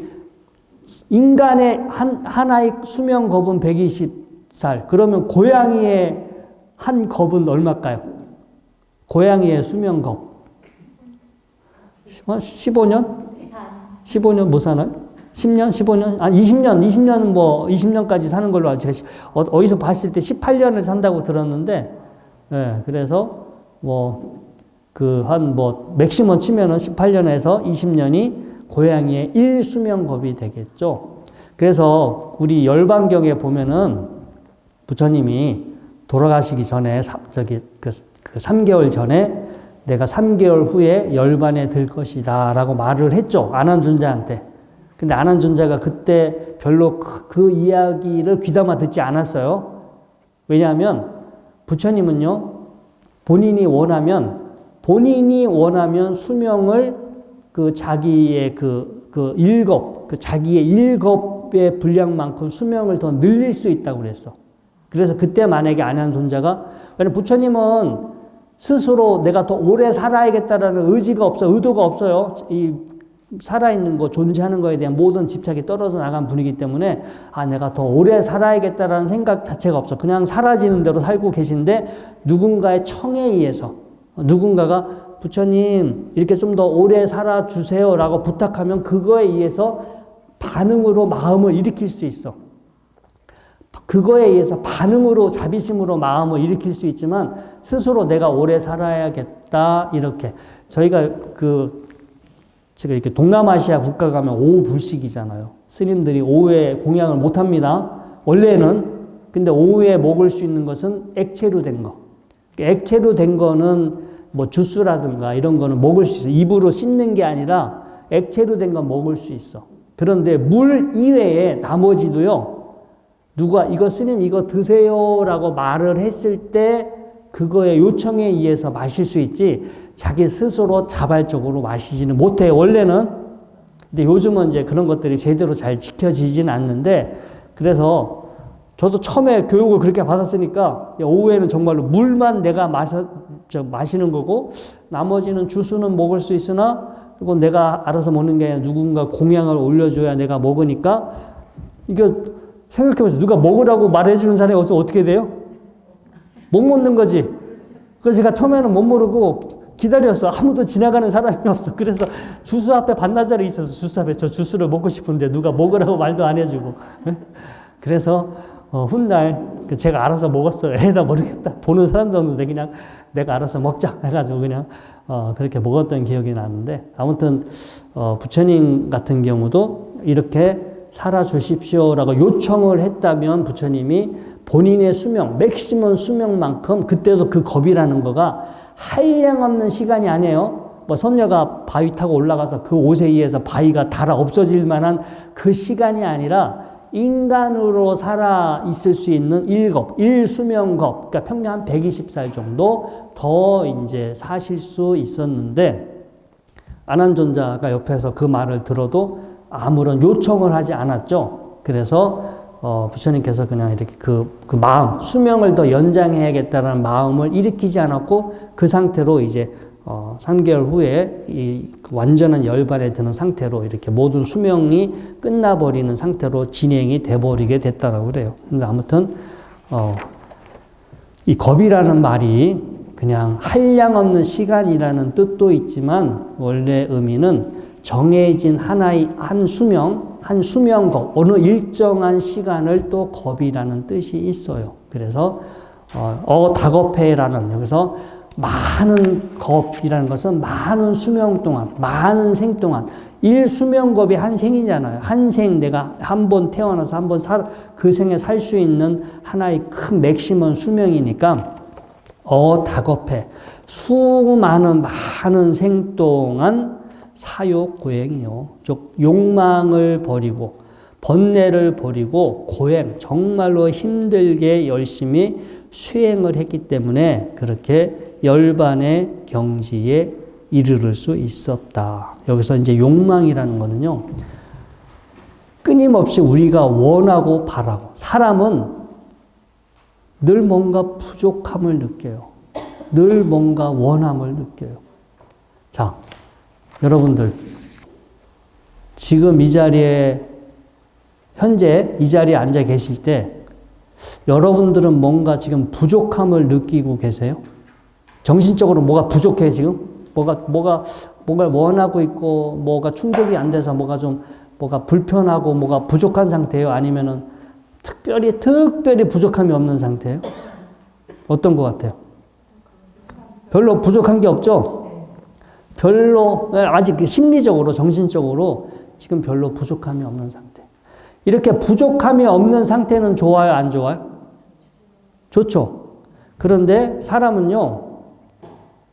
S1: 인간의 하나의 수명 겁은 120살. 그러면 고양이의 한 겁은 얼마일까요? 고양이의 수명 겁. 15년? 15년 못 사나요? 10년? 15년? 20년은 뭐 20년까지 사는 걸로 제가 어디서 봤을 때 18년을 산다고 들었는데, 예, 그래서 맥시멈 치면은 18년에서 20년이 고양이의 1수명겁이 되겠죠. 그래서 우리 열반경에 보면은 부처님이 돌아가시기 전에 3개월 전에 내가 3개월 후에 열반에 들 것이다 라고 말을 했죠. 아난존자한테. 근데 아난존자가 그때 별로 그 이야기를 귀담아 듣지 않았어요. 왜냐하면 부처님은요, 본인이 원하면 수명을 자기의 자기의 일겁의 분량만큼 수명을 더 늘릴 수 있다고 그랬어. 그래서 그때 만약에 아난존자가, 왜냐면 부처님은 스스로 내가 더 오래 살아야겠다라는 의도가 없어요. 이 살아있는 거, 존재하는 거에 대한 모든 집착이 떨어져 나간 분이기 때문에 내가 더 오래 살아야겠다라는 생각 자체가 없어. 그냥 사라지는 대로 살고 계신데 누군가의 청에 의해서 누군가가 부처님 이렇게 좀 더 오래 살아주세요 라고 부탁하면 그거에 의해서 반응으로 마음을 일으킬 수 있어. 그거에 의해서 반응으로 자비심으로 마음을 일으킬 수 있지만 스스로 내가 오래 살아야겠다 이렇게 저희가 지금 이렇게 동남아시아 국가 가면 오후 불식이잖아요. 스님들이 오후에 공양을 못 합니다. 원래는. 근데 오후에 먹을 수 있는 것은 액체로 된 거. 액체로 된 거는 뭐 주스라든가 이런 거는 먹을 수 있어. 입으로 씹는 게 아니라 액체로 된 건 먹을 수 있어. 그런데 물 이외에 나머지도요. 누가 이거 스님 이거 드세요라고 말을 했을 때 그거의 요청에 의해서 마실 수 있지 자기 스스로 자발적으로 마시지는 못해요. 원래는. 근데 요즘은 이제 그런 것들이 제대로 잘 지켜지지는 않는데 그래서 저도 처음에 교육을 그렇게 받았으니까 오후에는 정말로 물만 내가 마시는 거고 나머지는 주스는 먹을 수 있으나 그건 내가 알아서 먹는 게 아니라 누군가 공양을 올려줘야 내가 먹으니까 이게 생각해보세요. 누가 먹으라고 말해주는 사람이 어떻게 돼요? 못 먹는 거지. 그래서 제가 처음에는 못 모르고 기다렸어. 아무도 지나가는 사람이 없어. 그래서 주스 앞에 반나절이 있어서 주스 앞에 저 주스를 먹고 싶은데 누가 먹으라고 말도 안 해주고. 그래서 훗날 제가 알아서 먹었어요. 나 모르겠다. 보는 사람도 없는데 그냥 내가 알아서 먹자 해가지고 그냥 그렇게 먹었던 기억이 나는데 아무튼 부처님 같은 경우도 이렇게 살아주십시오라고 요청을 했다면 부처님이 본인의 수명, 맥시멈 수명만큼 그때도 그 겁이라는 거가 한량없는 시간이 아니에요. 뭐 선녀가 바위 타고 올라가서 그 옷에 의해서 바위가 닳아 없어질 만한 그 시간이 아니라 인간으로 살아 있을 수 있는 일수명겁, 그러니까 평균 한 120살 정도 더 이제 사실 수 있었는데 아난존자가 옆에서 그 말을 들어도 아무런 요청을 하지 않았죠. 그래서 부처님께서 그냥 이렇게 그 마음, 수명을 더 연장해야겠다는 마음을 일으키지 않았고 그 상태로 이제 3개월 후에 이 완전한 열반에 드는 상태로 이렇게 모든 수명이 끝나버리는 상태로 진행이 돼버리게 됐다라고 그래요. 근데 아무튼 이 겁이라는 말이 그냥 한량없는 시간이라는 뜻도 있지만 원래 의미는 정해진 하나의 한 수명겁, 어느 일정한 시간을 또 겁이라는 뜻이 있어요. 그래서 다겁해라는 여기서 많은 겁이라는 것은 많은 수명 동안, 많은 생 동안, 일수명겁이 한 생이잖아요. 한 생 내가 한 번 태어나서 한 번 그 생에 살 수 있는 하나의 큰 맥시멈 수명이니까 다겁해. 수많은 많은 생 동안 사욕고행이요. 즉 욕망을 버리고 번뇌를 버리고 고행, 정말로 힘들게 열심히 수행을 했기 때문에 그렇게 열반의 경지에 이르를 수 있었다. 여기서 이제 욕망이라는 거는요. 끊임없이 우리가 원하고 바라고 사람은 늘 뭔가 부족함을 느껴요. 늘 뭔가 원함을 느껴요. 자, 여러분들 지금 이 자리에 현재 이 자리에 앉아 계실 때 여러분들은 뭔가 지금 부족함을 느끼고 계세요? 정신적으로 뭐가 부족해 지금? 뭔가 원하고 있고 뭐가 충족이 안 돼서 뭐가 불편하고 뭐가 부족한 상태예요? 아니면은 특별히 부족함이 없는 상태예요? 어떤 것 같아요? 별로 부족한 게 없죠? 별로 아직 심리적으로 정신적으로 지금 별로 부족함이 없는 상태. 이렇게 부족함이 없는 상태는 좋아요, 안 좋아요? 좋죠. 그런데 사람은요,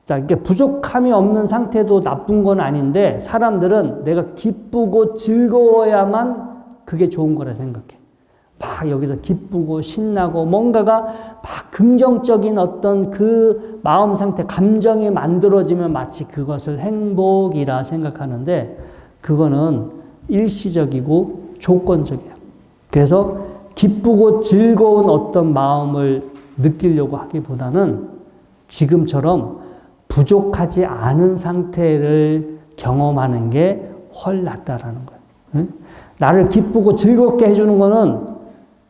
S1: 자, 이게 부족함이 없는 상태도 나쁜 건 아닌데 사람들은 내가 기쁘고 즐거워야만 그게 좋은 거라 생각해. 막 여기서 기쁘고 신나고 뭔가가 막 긍정적인 어떤 그 마음 상태, 감정이 만들어지면 마치 그것을 행복이라 생각하는데 그거는 일시적이고 조건적이에요. 그래서 기쁘고 즐거운 어떤 마음을 느끼려고 하기보다는 지금처럼 부족하지 않은 상태를 경험하는 게 훨 낫다라는 거예요. 응? 나를 기쁘고 즐겁게 해주는 거는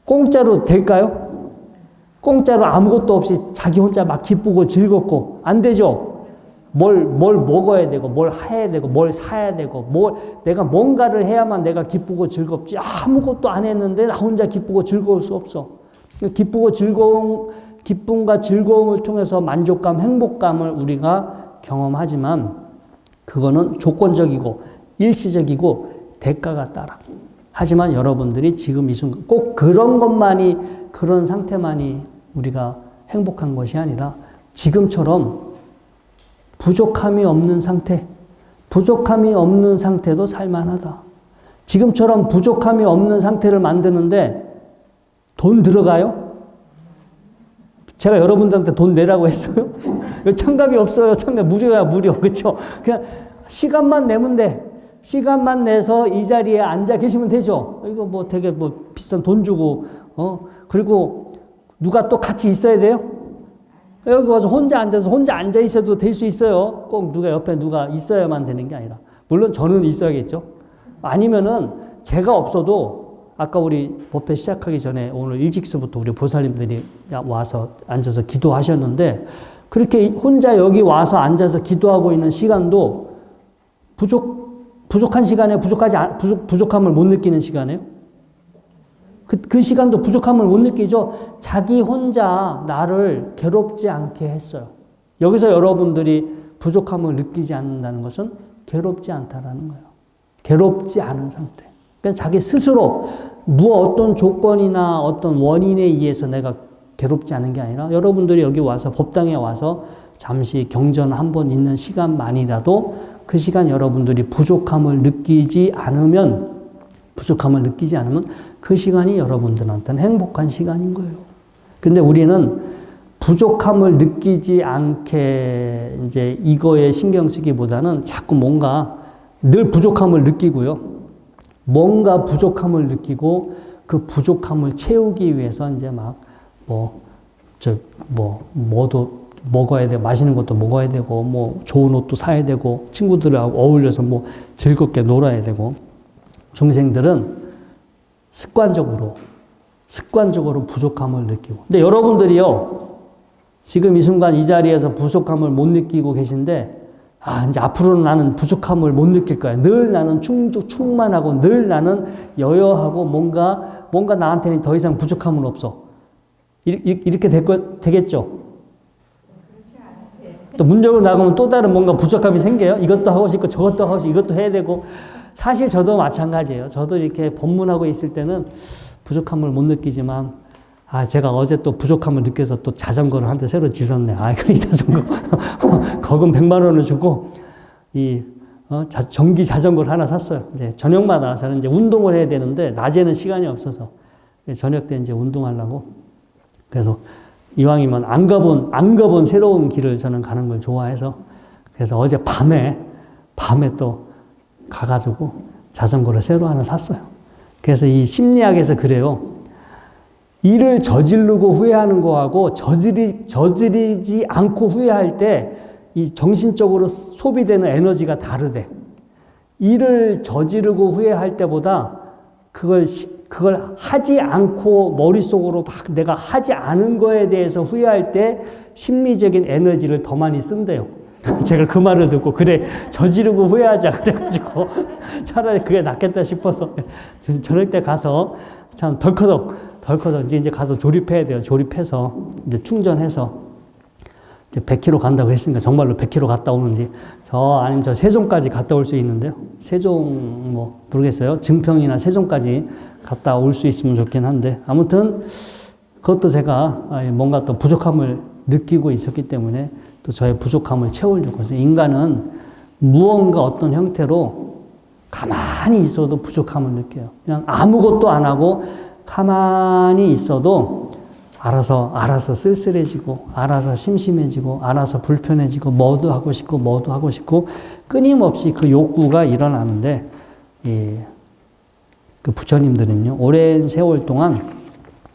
S1: 공짜로 될까요? 공짜로 아무것도 없이 자기 혼자 막 기쁘고 즐겁고 안 되죠? 뭘 먹어야 되고 뭘 해야 되고 뭘 사야 되고 내가 뭔가를 해야만 내가 기쁘고 즐겁지 아무것도 안 했는데 나 혼자 기쁘고 즐거울 수 없어. 기쁨과 즐거움을 통해서 만족감, 행복감을 우리가 경험하지만 그거는 조건적이고 일시적이고 대가가 따라. 하지만 여러분들이 지금 이 순간 꼭 그런 것만이, 그런 상태만이 우리가 행복한 것이 아니라 지금처럼 부족함이 없는 상태도 살만하다. 지금처럼 부족함이 없는 상태를 만드는데 돈 들어가요? 제가 여러분들한테 돈 내라고 했어요? 참값이 없어요. 참값 무료야, 무료. 그렇죠? 그냥 시간만 내면 돼. 시간만 내서 이 자리에 앉아 계시면 되죠. 이거 뭐 되게 뭐 비싼 돈 주고, 그리고 누가 또 같이 있어야 돼요? 여기 와서 혼자 앉아 있어도 될 수 있어요. 꼭 누가 옆에 누가 있어야만 되는 게 아니라. 물론 저는 있어야겠죠. 아니면은 제가 없어도 아까 우리 법회 시작하기 전에 오늘 일직서부터 우리 보살님들이 와서 앉아서 기도하셨는데 그렇게 혼자 여기 와서 앉아서 기도하고 있는 시간도 부족한 시간에 부족함을 못 느끼는 시간이에요. 그 시간도 부족함을 못 느끼죠. 자기 혼자 나를 괴롭지 않게 했어요. 여기서 여러분들이 부족함을 느끼지 않는다는 것은 괴롭지 않다라는 거예요. 괴롭지 않은 상태. 그러니까 자기 스스로 어떤 조건이나 어떤 원인에 의해서 내가 괴롭지 않은 게 아니라 여러분들이 여기 와서 법당에 와서 잠시 경전 한번 있는 시간만이라도 그 시간 여러분들이 부족함을 느끼지 않으면 그 시간이 여러분들한테는 행복한 시간인 거예요. 근데 우리는 부족함을 느끼지 않게 이제 이거에 신경 쓰기보다는 자꾸 뭔가 늘 부족함을 느끼고요. 뭔가 부족함을 느끼고 그 부족함을 채우기 위해서 이제 뭐도 먹어야 되고, 맛있는 것도 먹어야 되고, 뭐 좋은 옷도 사야 되고, 친구들하고 어울려서 뭐 즐겁게 놀아야 되고, 중생들은 습관적으로 부족함을 느끼고. 근데 여러분들이요, 지금 이 순간 이 자리에서 부족함을 못 느끼고 계신데, 이제 앞으로는 나는 부족함을 못 느낄 거야. 늘 나는 충만하고, 늘 나는 여여하고, 뭔가 나한테는 더 이상 부족함은 없어. 이렇게 되겠죠? 또 문적으로 나가면 또 다른 뭔가 부족함이 생겨요. 이것도 하고 싶고, 저것도 하고 싶고, 이것도 해야 되고. 사실 저도 마찬가지예요. 저도 이렇게 법문하고 있을 때는 부족함을 못 느끼지만, 제가 어제 또 부족함을 느껴서 또 자전거를 한 대 새로 질렀네. 이 자전거. 거금 100만 원을 주고, 전기 자전거를 하나 샀어요. 이제 저녁마다 저는 이제 운동을 해야 되는데, 낮에는 시간이 없어서, 저녁 때 이제 운동하려고. 그래서 이왕이면 안 가본 새로운 길을 저는 가는 걸 좋아해서, 그래서 어제 밤에 또 가가지고 자전거를 새로 하나 샀어요. 그래서 이 심리학에서 그래요. 일을 저지르고 후회하는 거하고 저지르지 않고 후회할 때 이 정신적으로 소비되는 에너지가 다르대. 일을 저지르고 후회할 때보다 그걸 하지 않고 머릿속으로 막 내가 하지 않은 거에 대해서 후회할 때 심리적인 에너지를 더 많이 쓴대요. 제가 그 말을 듣고 그래 저지르고 후회하자 그래가지고 차라리 그게 낫겠다 싶어서 저녁 때 가서 참 덜커덕 이제 가서 조립해야 돼요. 조립해서 이제 충전해서 이제 100km 간다고 했으니까 정말로 100km 갔다 오는지 아니면 저 세종까지 갔다 올 수 있는데요. 세종 뭐 모르겠어요. 증평이나 세종까지 갔다 올 수 있으면 좋긴 한데 아무튼 그것도 제가 뭔가 또 부족함을 느끼고 있었기 때문에 또 저의 부족함을 채우려고 해서 인간은 무언가 어떤 형태로 가만히 있어도 부족함을 느껴요. 그냥 아무것도 안 하고 가만히 있어도 알아서 쓸쓸해지고, 알아서 심심해지고, 알아서 불편해지고, 뭐도 하고 싶고, 끊임없이 그 욕구가 일어나는데, 그 부처님들은요, 오랜 세월 동안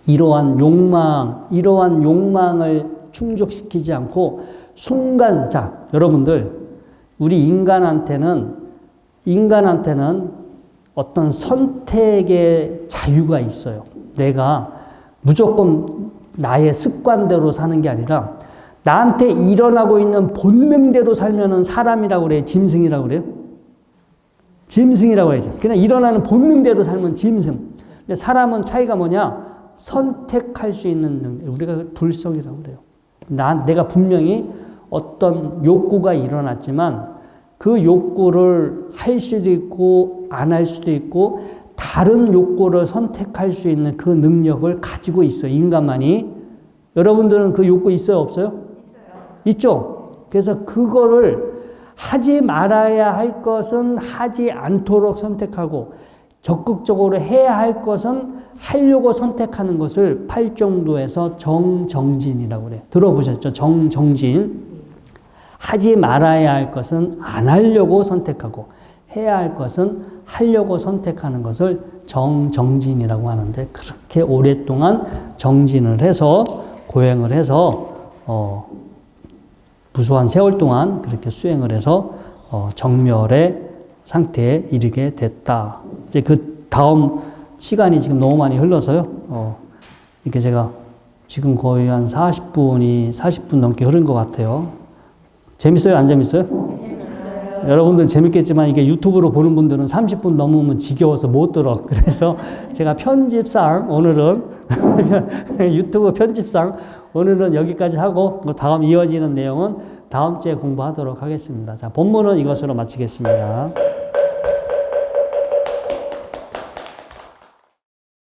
S1: 이러한 욕망을 충족시키지 않고, 여러분들, 우리 인간한테는 어떤 선택의 자유가 있어요. 내가 무조건 나의 습관대로 사는 게 아니라 나한테 일어나고 있는 본능대로 살면은 사람이라고 그래요? 짐승이라고 그래요? 짐승이라고 해야죠. 그냥 일어나는 본능대로 살면 짐승. 근데 사람은 차이가 뭐냐? 선택할 수 있는 능력. 우리가 불성이라고 그래요. 내가 분명히 어떤 욕구가 일어났지만 그 욕구를 할 수도 있고 안 할 수도 있고 다른 욕구를 선택할 수 있는 그 능력을 가지고 있어요. 인간만이. 여러분들은 그 욕구 있어요? 없어요? 있어요. 있죠? 그래서 그거를 하지 말아야 할 것은 하지 않도록 선택하고 적극적으로 해야 할 것은 하려고 선택하는 것을 팔정도에서 정정진이라고 그래요. 들어보셨죠? 정정진. 하지 말아야 할 것은 안 하려고 선택하고 해야 할 것은 하려고 선택하는 것을 정정진이라고 하는데 그렇게 오랫동안 정진을 해서 고행을 해서 무수한 세월 동안 그렇게 수행을 해서 정멸의 상태에 이르게 됐다. 이제 그 다음 시간이 지금 너무 많이 흘러서요. 이렇게 제가 지금 거의 한 40분 넘게 흐른 것 같아요. 재밌어요? 안 재밌어요? 재밌어요. 여러분들 재밌겠지만 이게 유튜브로 보는 분들은 30분 넘으면 지겨워서 못 들어. 그래서 제가 편집상 오늘은 유튜브 편집상 오늘은 여기까지 하고 다음 이어지는 내용은 다음 주에 공부하도록 하겠습니다. 자, 본문은 이것으로 마치겠습니다.